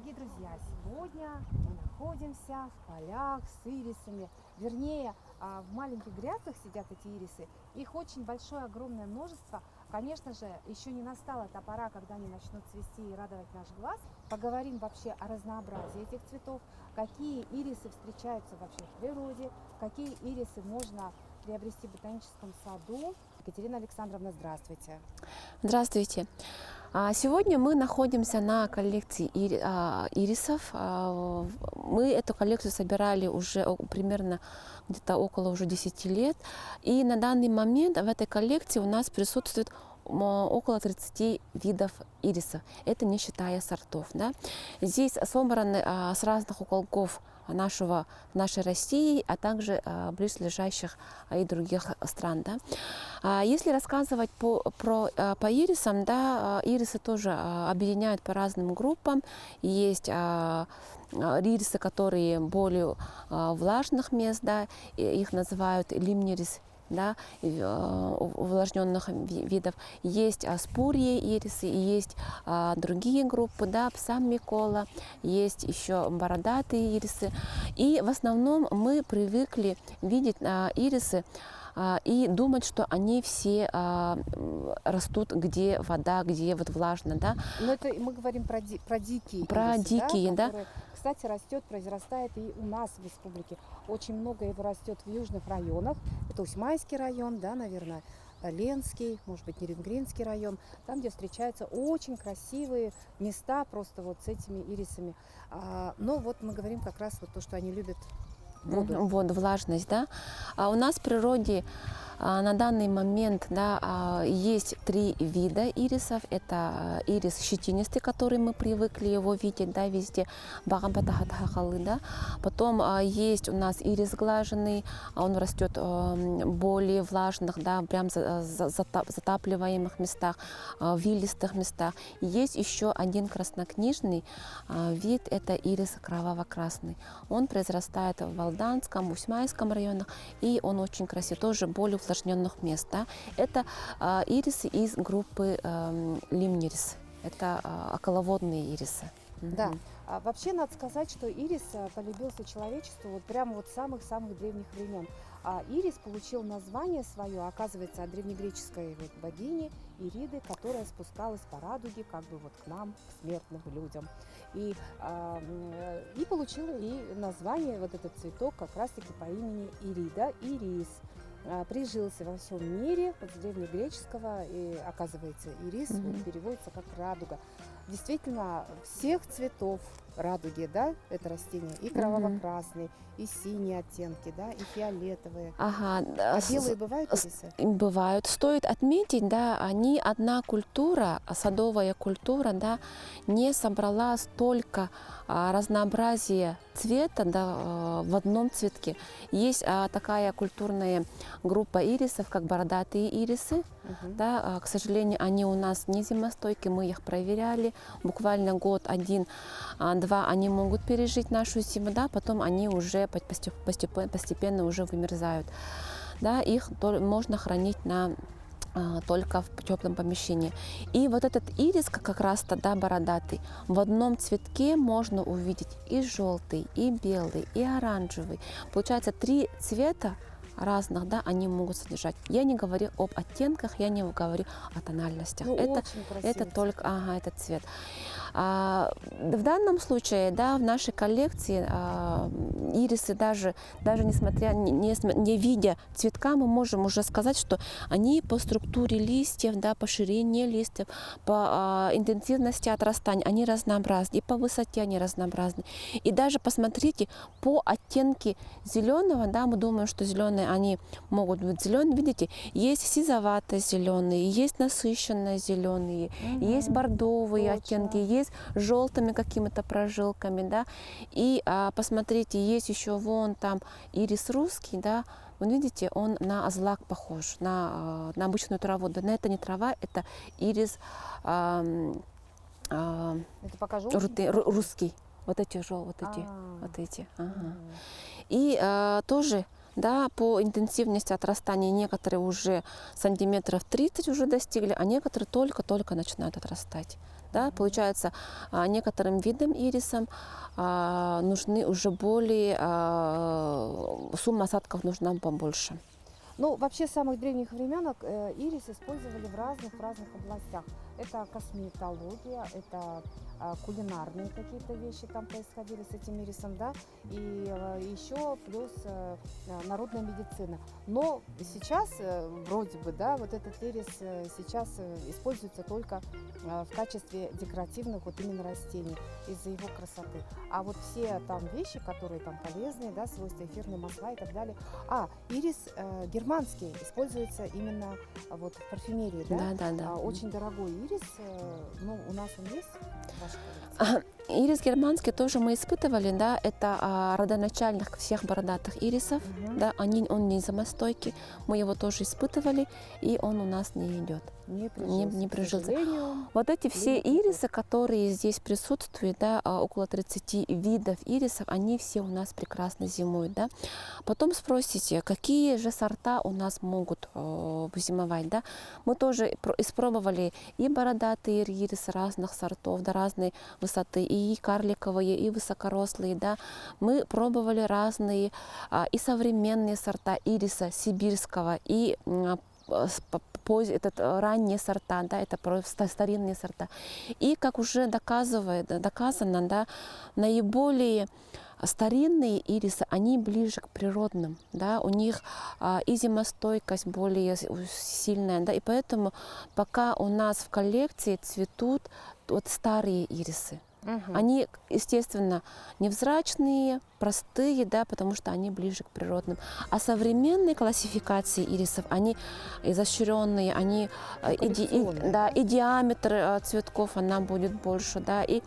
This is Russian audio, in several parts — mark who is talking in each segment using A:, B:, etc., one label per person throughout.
A: Дорогие друзья, сегодня мы находимся в полях с ирисами. Вернее, в маленьких грядках сидят эти ирисы. Их очень большое, огромное множество. Конечно же, еще не настала та пора, когда они начнут цвести и радовать наш глаз. Поговорим вообще о разнообразии этих цветов, какие ирисы встречаются вообще в природе, какие ирисы можно приобрести в ботаническом саду. Екатерина Александровна, здравствуйте.
B: Здравствуйте. Сегодня мы находимся на коллекции ирисов. Мы эту коллекцию собирали уже примерно где-то около уже 10 лет. И на данный момент в этой коллекции у нас присутствует около 30 видов ирисов. Это не считая сортов. Да? Здесь собраны с разных уголков нашей России, а также близлежащих и других стран. Да. Если рассказывать по ирисам, да, ирисы тоже объединяют по разным группам. Есть ирисы, которые более влажных мест, да, их называют лимнерис, да, увлажненных видов. Есть спурьи ирисы, есть другие группы, да, псаммикола, есть еще бородатые ирисы. И в основном мы привыкли видеть ирисы и думать, что они все растут, где вода, где вот влажно, да.
A: Но это мы говорим про дикие ирисы,
B: дикие, да,
A: которые, кстати, произрастает и у нас в республике. Очень много его растет в южных районах. Это Усьмайский район, да, наверное, Ленский, может быть, Нерюнгринский район, там, где встречаются очень красивые места просто вот с этими ирисами. Но вот мы говорим как раз вот то, что они любят воду,
B: влажность, да. У нас в природе на данный момент, да, есть 3 вида ирисов. Это ирис щетинистый, который мы привыкли его видеть, да, везде. Да. Потом есть у нас ирис глаженный, он растет в более влажных, да, прям затапливаемых местах, в вилистых местах. Есть еще один краснокнижный вид, это ирис кроваво-красный. Он произрастает в Алданском, Усьмайском районах, и он очень красивый, тоже более увлажненных мест. Да. Это ирисы из группы лимнерис. Это околоводные ирисы.
A: Да. Вообще надо сказать, что ирис полюбился человечеству вот прямо вот с самых-самых древних времен. Ирис получил название свое, оказывается, от древнегреческой вот богини Ириды, которая спускалась по радуге как бы вот к нам, к смертным людям. И получила и название вот этот цветок как раз-таки по имени Ирида, ирис. Прижился во всем мире, от древнегреческого, и оказывается, ирис переводится как радуга. Действительно, всех цветов радуги, да, это растение, и кроваво-красные, и синие оттенки, да, и фиолетовые. А белые бывают ирисы?
B: Бывают. Стоит отметить, да, они одна культура, садовая культура, да, не собрала столько разнообразия цвета, да, в одном цветке. Есть такая культурная группа ирисов, как бородатые ирисы. Да, к сожалению, они у нас не зимостойкие, мы их проверяли. Буквально год, 1-2 они могут пережить нашу зиму, да, потом они уже постепенно уже вымерзают. Да, их можно хранить только в теплом помещении. И вот этот ирис, как раз тогда бородатый, в одном цветке можно увидеть и желтый, и белый, и оранжевый. Получается 3 цвета разных, да, они могут содержать. Я не говорю об оттенках, я не говорю о тональностях.
A: Ну,
B: это только этот цвет. В данном случае, да, в нашей коллекции ирисы даже несмотря, не видя цветка, мы можем уже сказать, что они по структуре листьев, да, по ширине листьев, по интенсивности отрастания, они разнообразны, и по высоте они разнообразны. И даже посмотрите по оттенке зеленого, да, мы думаем, что зеленые они могут быть зеленые, видите, есть сизовато-зеленые, есть насыщенно зеленые, есть бордовые оттенки, есть желтыми какими-то прожилками, да, и посмотрите, есть еще вон там ирис русский, да, вы видите, он на злак похож, на обычную траву, да, но это не трава, это ирис
A: это пока
B: русский, вот эти. Ага. И тоже, да, по интенсивности отрастания некоторые уже сантиметров 30 уже достигли, а некоторые только-только начинают отрастать. Да? Получается, некоторым видам ирисам нужны уже более, сумма осадков нужна побольше.
A: Ну, вообще с самых древних времен ирис использовали в разных областях. Это косметология, это кулинарные какие-то вещи там происходили с этим ирисом, да, и еще плюс народная медицина. Но сейчас вроде бы, да, вот этот ирис сейчас используется только в качестве декоративных вот именно растений из-за его красоты. А вот все там вещи, которые там полезные, да, свойства эфирные масла и так далее. Ирис германский используется именно вот в парфюмерии, да?
B: Да.
A: Очень дорогой ирис. Ну, у нас он есть в вашей коллекции?
B: Ирис германский тоже мы испытывали, да, это родоначальник всех бородатых ирисов, да, он не зимостойкий, мы его тоже испытывали, и он у нас не идет. Не прижился. Вот эти все ирисы, которые здесь присутствуют, да, около 30 видов ирисов, они все у нас прекрасно зимуют. Да. Потом спросите, какие же сорта у нас могут зимовать. Да. Мы тоже испробовали и бородатые ирисы разных сортов, да, разной высоты, и карликовые, и высокорослые. Да. Мы пробовали разные и современные сорта ириса сибирского, и ранние сорта, да, это просто старинные сорта. И как уже доказано, да, наиболее старинные ирисы, они ближе к природным, да, у них и зимостойкость более сильная, да, и поэтому пока у нас в коллекции цветут вот старые ирисы. Они, естественно, невзрачные, простые, да, потому что они ближе к природным. А современные классификации ирисов, они изощренные, они и диаметр цветков она будет больше, да, и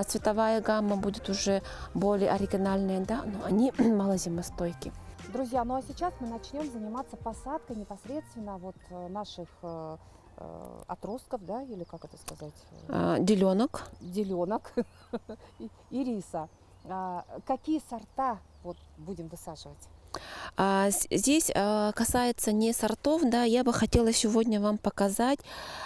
B: цветовая гамма будет уже более оригинальная, да, но они малозимостойкие.
A: Друзья, ну а сейчас мы начнем заниматься посадкой непосредственно вот наших отростков, да, или как это сказать?
B: Деленок.
A: Деленок ириса. Какие сорта вот будем высаживать?
B: Здесь касается не сортов, да, я бы хотела сегодня вам показать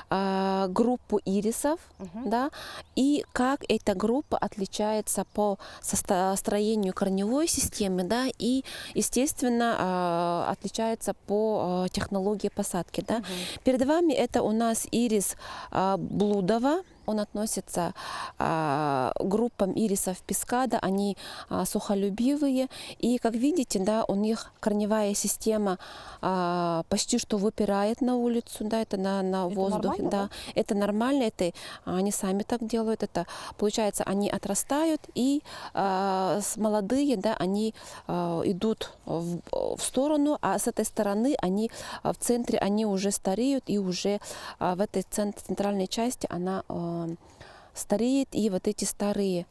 B: группу ирисов, да, и как эта группа отличается по строению корневой системы, да, и, естественно, отличается по технологии посадки. Да. Перед вами это у нас ирис Блудова. Он относится к группам ирисов пескада, они сухолюбивые, и, как видите, да, у них корневая система почти что выпирает на улицу, да, это на воздух, да, это нормально, это они сами так делают, это получается, они отрастают, и молодые, да, они идут в сторону, а с этой стороны они в центре, они уже стареют, и уже в этой центральной части она стареет, и вот эти старые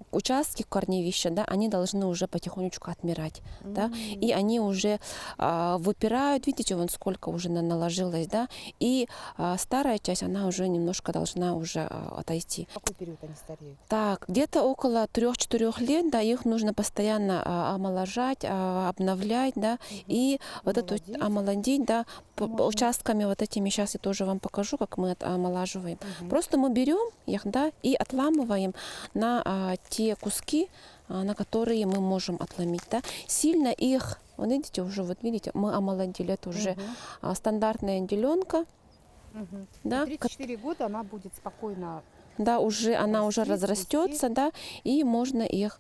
B: участки корневища, да, они должны уже потихонечку отмирать, да, и они уже выпирают, видите, вон сколько уже наложилось, да, и старая часть, она уже немножко должна уже отойти.
A: В какой период они стареют? Так,
B: где-то около 3-4 лет, да, их нужно постоянно омоложать, обновлять, да, и вот эту омолодить, да, участками вот этими, сейчас я тоже вам покажу, как мы омолаживаем. Просто мы берем их, да, и отламываем на те куски, на которые мы можем отломить, да. Сильно их, вот видите, уже вот видите, мы омолодили, это уже стандартная деленка.
A: Да. 34 года она будет спокойно.
B: Да, уже она уже разрастется, да, и можно их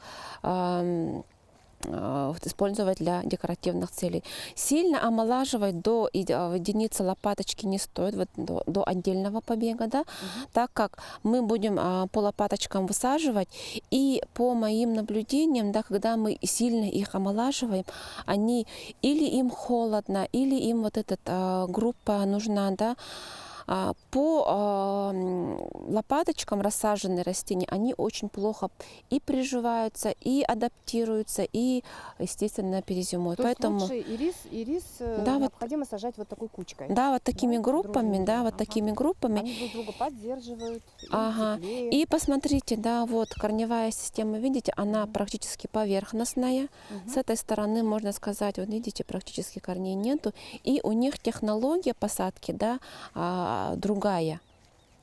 B: использовать для декоративных целей. Сильно омолаживать до единицы лопаточки не стоит, вот до отдельного побега, да, так как мы будем по лопаточкам высаживать, и по моим наблюдениям, да, когда мы сильно их омолаживаем, они или им холодно, или им вот эта группа нужна, да, по лопаточкам рассаженные растения, они очень плохо и приживаются, и адаптируются, и, естественно, перезимуют.
A: Поэтому лучше ирис да, необходимо сажать вот такой кучкой.
B: Да, вот такими группами, да, вот такими группами.
A: Они друг друга поддерживают.
B: И посмотрите, да, вот корневая система, видите, она практически поверхностная. С этой стороны, можно сказать, вот видите, практически корней нету. И у них технология посадки, да, другая.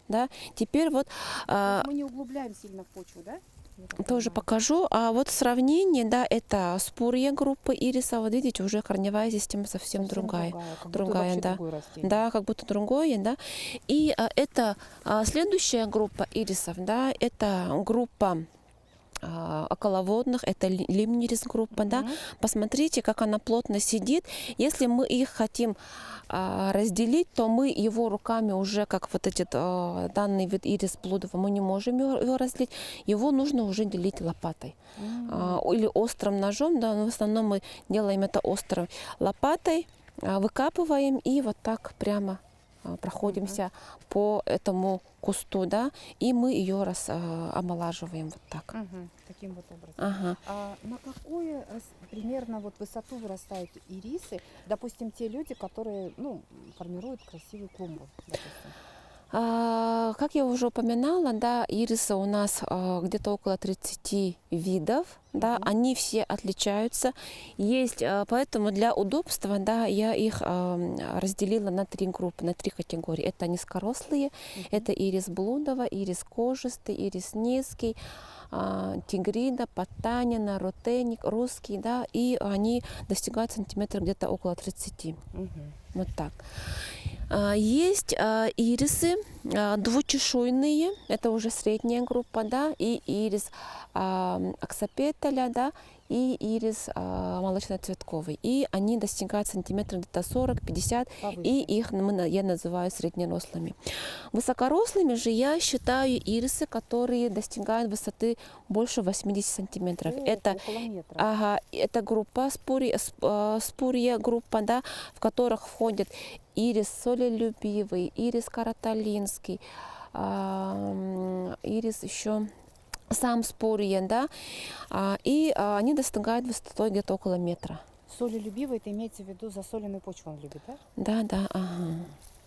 B: да. Теперь вот
A: То есть мы не углубляем сильно в почву, да? Я так
B: тоже
A: понимаю.
B: покажу. А вот сравнение, да, это спурья группы ириса. Вот видите, уже корневая система совсем другая.
A: Как будто
B: Другая,
A: вообще
B: да.
A: другое растение.
B: Да, как будто другое, да. И это следующая группа ирисов, да, это группа околоводных, это лимнерис группа, да.
A: Мгм.
B: Посмотрите, как она плотно сидит. Если мы их хотим разделить, то мы его руками уже, как вот этот данный вид ирис плодового, мы не можем его разделить. Его нужно уже делить лопатой или острым ножом, да, но в основном мы делаем это острой лопатой, выкапываем и вот так прямо проходимся по этому кусту, да, и мы ее омолаживаем вот так.
A: Мгм. Таким вот образом.
B: Ага.
A: А на какую примерно вот высоту вырастают ирисы? Допустим, те люди, которые, ну, формируют красивую клумбу, допустим.
B: Как я уже упоминала, да, ирисы у нас где-то около 30 видов, да,
A: Мгм.
B: они все отличаются. Есть, поэтому для удобства, да, я их разделила на 3 группы, на 3 категории. Это низкорослые,
A: Мгм.
B: это ирис блудова, ирис кожистый, ирис низкий, тигрида, потанина, рутеник, русский, да, и они достигают сантиметров где-то около 30.
A: Мгм.
B: Вот так. Есть ирисы двучешуйные, это уже средняя группа, да, и ирис аксопеталя, да, и ирис молочноцветковый. И они достигают сантиметров где-то 40-50,
A: Повыше.
B: и их я называю среднерослыми. Высокорослыми же я считаю ирисы, которые достигают высоты больше 80 сантиметров.
A: О,
B: Это
A: около метра.
B: Ага, это группа спурья группа, да, в которых входят ирис солелюбивый, ирис караталинский, ирис еще сам спурья, да, и они достигают высотой где-то около метра.
A: Солелюбивый, это имеется в виду засоленную почву он любит, да?
B: Да, да, ага.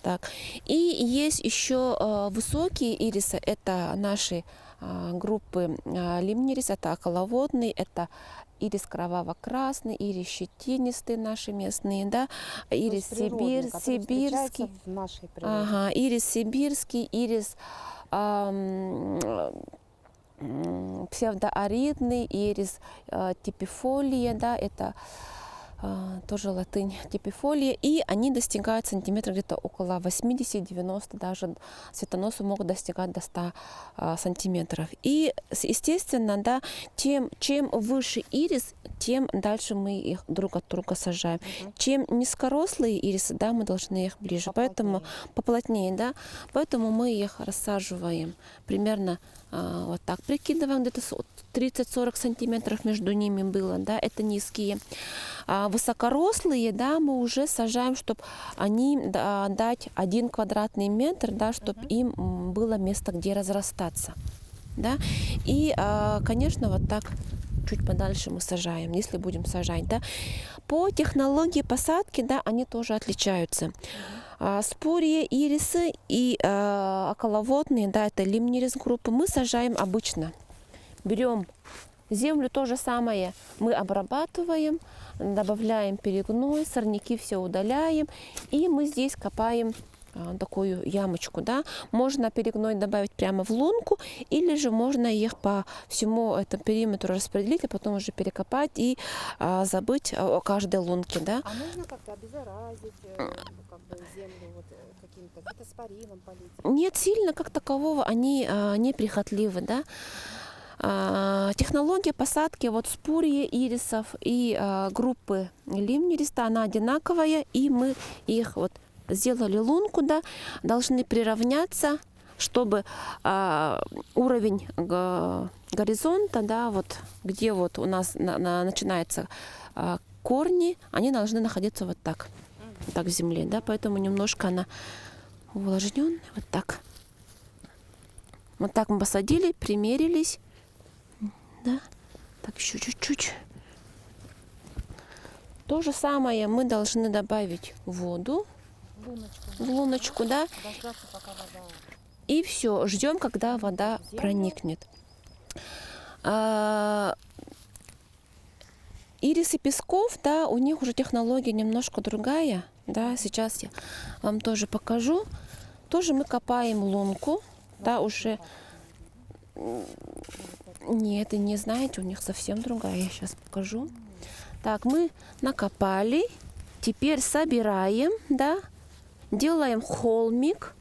B: Так. И есть еще высокие ирисы, это наши группы лимнерис, это околоводный, это ирис кроваво-красный, ирис щетинистый наши местные, да, ирис
A: природный, который встречается
B: сибирский,
A: в нашей природе.
B: ага, ирис сибирский, ирис псевдоаридный, ирис типифолия, да, это тоже латынь типифолия, и они достигают сантиметров где-то около 80-90, даже цветоносы могут достигать до 100 сантиметров. И, естественно, да, чем выше ирис, тем дальше мы их друг от друга сажаем.
A: Мгм.
B: Чем низкорослые ирисы, да, мы должны их ближе, поэтому поплотнее, да, поэтому мы их рассаживаем примерно вот так, прикидываем, где-то 30-40 сантиметров между ними было, да, это низкие. А высокорослые, да, мы уже сажаем, чтобы они дать 1 квадратный метр, да, чтобы им было место, где разрастаться, да. И, конечно, вот так чуть подальше мы сажаем, если будем сажать, да. По технологии посадки, да, они тоже отличаются. Спурья, ирисы и околоводные, да, это лимнерис группы, мы сажаем обычно. Берем землю, то же самое мы обрабатываем, добавляем перегной, сорняки все удаляем, и мы здесь копаем такую ямочку, да. Можно перегной добавить прямо в лунку, или же можно их по всему этому периметру распределить, а потом уже перекопать и забыть о каждой лунке, да.
A: А нужно как-то обеззаразить как бы землю вот, каким-то фитоспорином полить?
B: Нет, сильно как такового они неприхотливы, да. Технология посадки вот спурьи ирисов и группы лимнериста, она одинаковая, и мы их вот сделали лунку, да, должны приравняться, чтобы уровень горизонта, да, вот где вот у нас начинаются корни, они должны находиться вот так, в земле, да, поэтому немножко она увлажненная, вот так. Вот так мы посадили, примерились, да, так еще чуть-чуть. То же самое мы должны добавить воду в луночку, да,
A: Дождаться, пока вода...
B: и все, ждем, когда вода проникнет. Ирисы песков, да, у них уже технология немножко другая, да, сейчас я вам тоже покажу. Тоже мы копаем лунку, да, уже... Нет, и не знаете, у них совсем другая, я сейчас покажу. Так, мы накопали, теперь собираем, да, делаем холмик,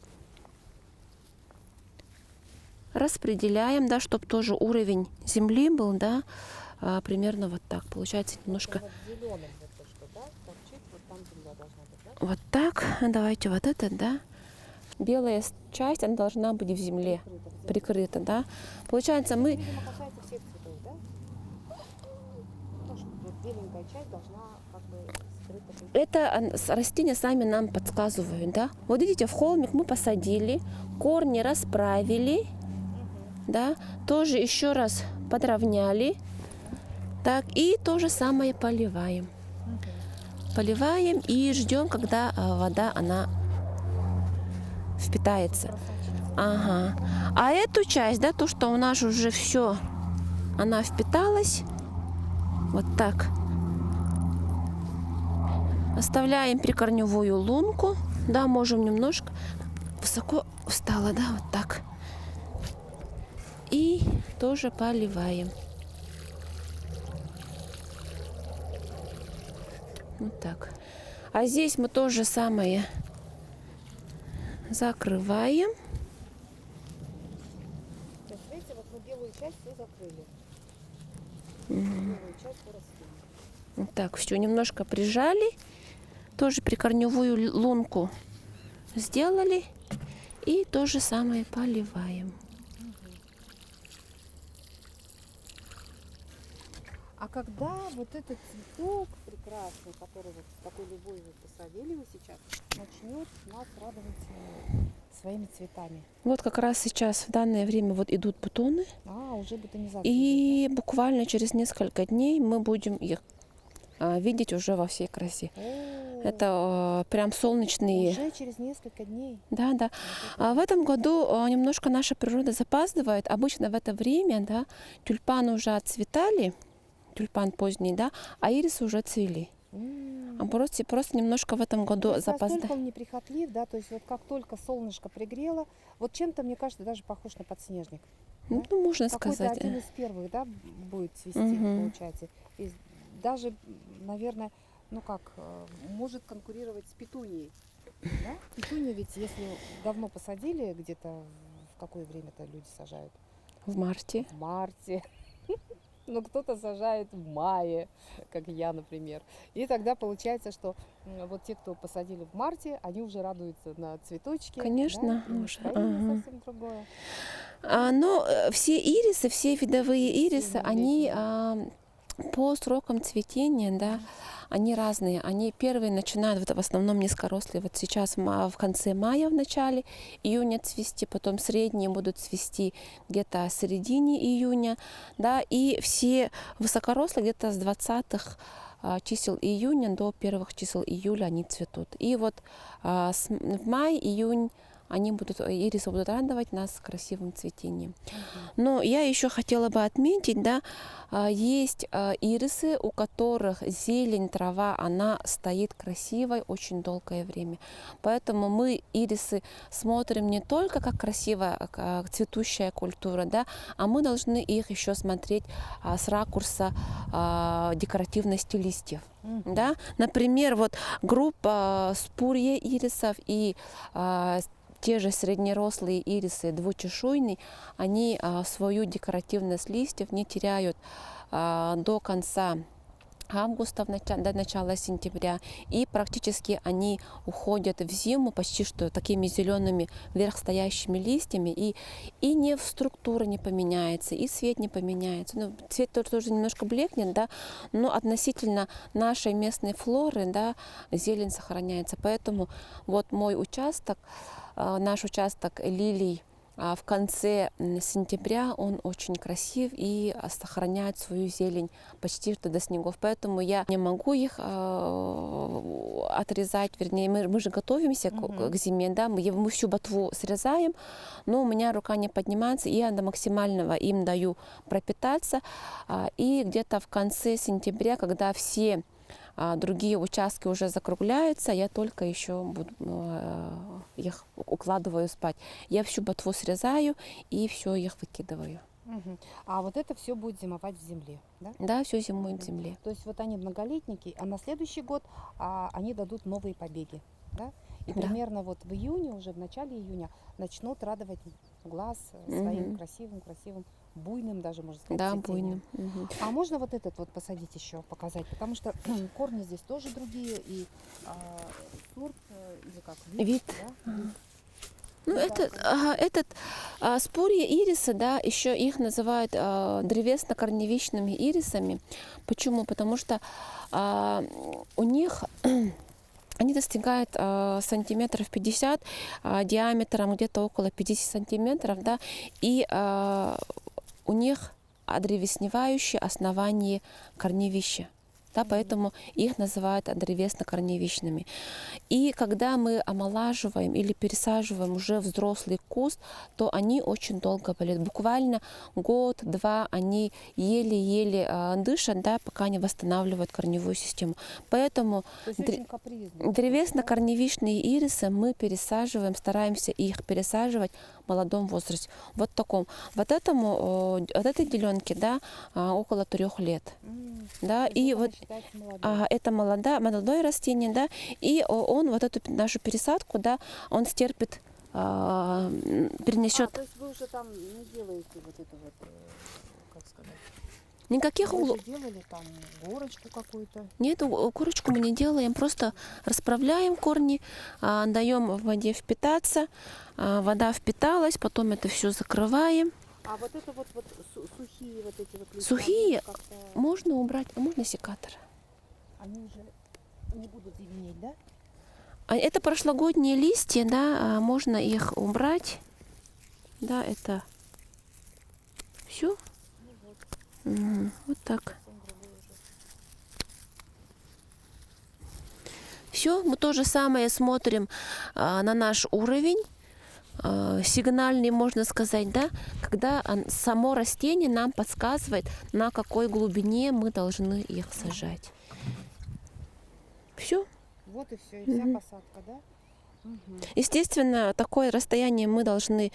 B: распределяем, да, чтобы тоже уровень земли был, да, примерно вот так. Получается немножко вот так. Давайте вот это, да. Белая часть, она должна быть в земле, прикрыта, да. Получается, мы...
A: Видимо, касается всех цветов, да? Ну, что вот беленькая часть должна как бы скрыта быть.
B: Это растения сами нам подсказывают, да. Вот видите, в холмик мы посадили, корни расправили, да, тоже еще раз подровняли, так, и то же самое поливаем. Поливаем и ждем, когда вода, она впитается. Ага. А эту часть, да, то, что у нас уже все, она впиталась, вот так. Оставляем прикорневую лунку, да, можем немножко высоко встала, да, вот так. И тоже поливаем. Вот так. А здесь мы то же самое закрываем.
A: То есть, видите, вот мы белую часть все закрыли. Белую часть по растению.
B: Вот так, все немножко прижали. Тоже прикорневую лунку сделали. И то же самое поливаем.
A: А когда вот этот цветок прекрасный, который вот с такой любовью посадили вы сейчас, начнет нас радовать своими цветами?
B: Вот как раз сейчас в данное время вот идут бутоны.
A: Уже бутонизация.
B: И буквально через несколько дней мы будем их видеть уже во всей красе. Это прям солнечные.
A: Уже через несколько дней.
B: Да, да. А в этом году немножко наша природа запаздывает. Обычно в это время, да, тюльпаны уже отцветали, тюльпан поздний, да, а ирисы уже цвели. А просто немножко в этом году запоздали.
A: Настолько он неприхотлив, да, то есть вот как только солнышко пригрело, вот чем-то, мне кажется, даже похож на подснежник.
B: Ну,
A: Да?
B: можно
A: Какой-то
B: сказать.
A: один из первых, да, будет цвести, получается. И даже, наверное, ну как, может конкурировать с петунией. Да? Петунию ведь, если давно посадили, где-то в какое время-то люди сажают?
B: В марте.
A: В марте. Ну, кто-то сажает в мае, как я, например. И тогда получается, что вот те, кто посадили в марте, они уже радуются на цветочки.
B: Конечно,
A: да? И
B: уже.
A: настроение совсем другое.
B: Но все ирисы, все видовые ирисы, они по срокам цветения, да, они разные. Они первые начинают в основном низкорослые. Вот сейчас в конце мая, в начале июня цвести, потом средние будут цвести где-то в середине июня, да, и все высокорослые где-то с 20-х чисел июня до первых чисел июля они цветут. И вот в мае, июнь ирисы будут радовать нас красивым цветением. Но я еще хотела бы отметить, да, есть ирисы, у которых зелень, трава, она стоит красивой очень долгое время. Поэтому мы ирисы смотрим не только как красивая цветущая культура, да, а мы должны их еще смотреть с ракурса декоративности листьев. Да? Например, вот группа спурья ирисов и те же среднерослые ирисы двучешуйные, они свою декоративность листьев не теряют до конца августа, до начала сентября, и практически они уходят в зиму почти что такими зелеными вверхстоящими листьями, и не в структура не поменяется, и цвет не поменяется. Ну, цвет тоже немножко блекнет, да, но относительно нашей местной флоры, да, зелень сохраняется. Поэтому вот мой участок, наш участок лилий в конце сентября, он очень красив и сохраняет свою зелень почти что до снегов. Поэтому я не могу их отрезать, вернее, мы же готовимся к зиме, да, мы всю ботву срезаем, но у меня рука не поднимается, и я до максимального им даю пропитаться. И где-то в конце сентября, когда все другие участки уже закругляются, я только еще их укладываю спать. Я всю ботву срезаю и все их выкидываю.
A: Мгм. А вот это все будет зимовать в земле, да?
B: Да, все зимует в земле.
A: То есть вот они многолетники, а на следующий год они дадут новые побеги, да? И
B: Да.
A: примерно вот в июне, уже в начале июня, начнут радовать глаз своим
B: Мгм.
A: красивым, буйным даже, можно сказать,
B: Да,
A: цветением.
B: буйно. Мгм.
A: А можно вот этот вот посадить еще, показать? Потому что корни здесь тоже другие, и сорт, или как,
B: Вид.
A: да?
B: Ну,
A: Да,
B: этот спорья ириса, да, еще их называют древесно-корневищными ирисами. Почему? Потому что у них они достигают сантиметров 50, диаметром где-то около 50 сантиметров, да, и у них одревесневающее основание корневища. Да, поэтому их называют древесно-корневищными. И когда мы омолаживаем или пересаживаем уже взрослый куст, то они очень долго болеют. Буквально год-два они еле-еле дышат, да, пока не восстанавливают корневую систему. Поэтому
A: то есть очень капризный.
B: древесно-корневищные ирисы мы пересаживаем, стараемся их пересаживать в молодом возрасте. Вот таком. Вот этой деленке, да, около 3 лет. Да, и вот это молодое растение, да, и он вот эту нашу пересадку, да, он стерпит, перенесет.
A: То есть вы уже там не делаете вот это вот, как сказать?
B: Никаких
A: Вы же делали там горочку какую-то?
B: Нет, корочку мы не делаем, просто расправляем корни, даем в воде впитаться, вода впиталась, потом это все закрываем.
A: А вот это вот сухие вот эти вот листья?
B: Сухие
A: как-то
B: можно убрать, а можно секатор.
A: они уже не будут зеленеть, да?
B: Это прошлогодние листья, да, можно их убрать. Да, это все. Вот так. Все, мы то же самое смотрим на наш уровень, сигнальный, можно сказать, да, когда само растение нам подсказывает, на какой глубине мы должны их сажать. Все.
A: Вот и все, и вся посадка, да?
B: Естественно, такое расстояние мы должны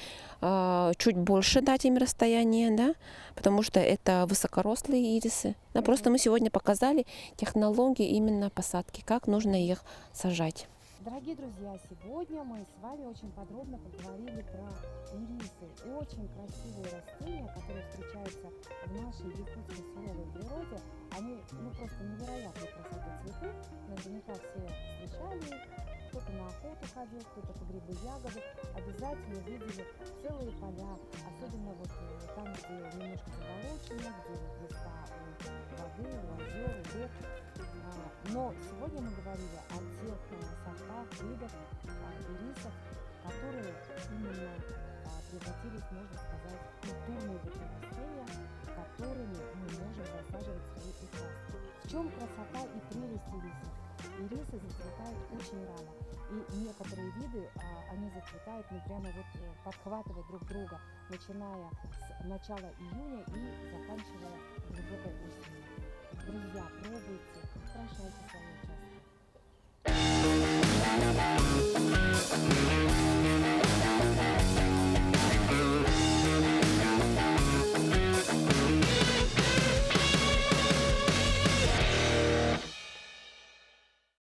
B: чуть больше дать им расстояние, да, потому что это высокорослые ирисы. Да, просто мы сегодня показали технологии именно посадки, как нужно их сажать.
A: Дорогие друзья, сегодня мы с вами очень подробно поговорили про ирисы. Очень красивые растения, которые встречаются в нашей якутской суровой природе. Они просто невероятной красоты цветут. Наверняка все встречали их. Кто-то на охоту ходил, кто-то по грибы, ягоды. Обязательно видели целые поля, особенно вот там, где немножко заболочено, где близка у воды, у озер, у рек. Но сегодня мы говорили о тех сортах, видах ирисов, которые именно превратились, можно сказать, в культурные растения, которыми мы можем засаживать свои участки. В чем красота и прелесть ирисов? Ирисы зацветают очень рано. И некоторые виды, они зацветают, прямо вот подхватывая друг друга, начиная с начала июня и заканчивая глубокой осенью. Друзья, пробуйте, украшайте свое участок.